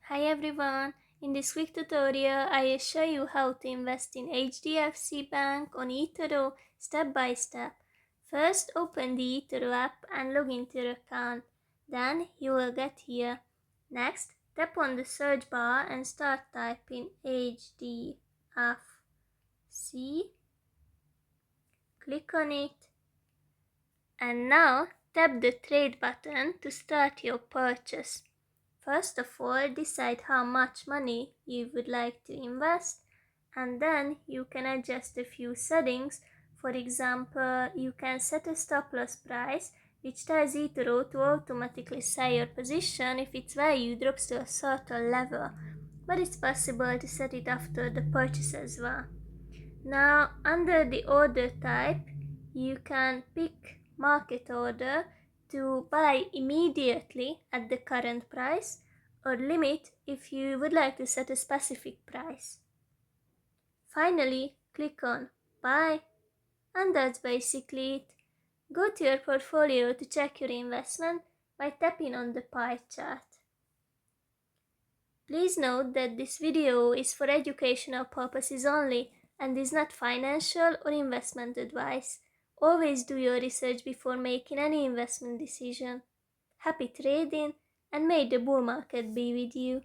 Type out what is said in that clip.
Hi everyone, in this quick tutorial I will show you how to invest in HDFC Bank on eToro step by step. First open the eToro app and log into your account. Then you will get here. Next tap on the search bar and start typing HDFC. Click on it. And now tap the trade button to start your purchase. First of all, decide how much money you would like to invest, and then you can adjust a few settings. For example, you can set a stop loss price, which tells eToro to automatically sell your position if its value drops to a certain level, but it's possible to set it after the purchase as well. Now, under the order type, you can pick market order to buy immediately at the current price, or limit if you would like to set a specific price. Finally, click on buy, and that's basically it. Go to your portfolio to check your investment by tapping on the pie chart. Please note that this video is for educational purposes only and is not financial or investment advice. Always do your research before making any investment decision. Happy trading, and may the bull market be with you.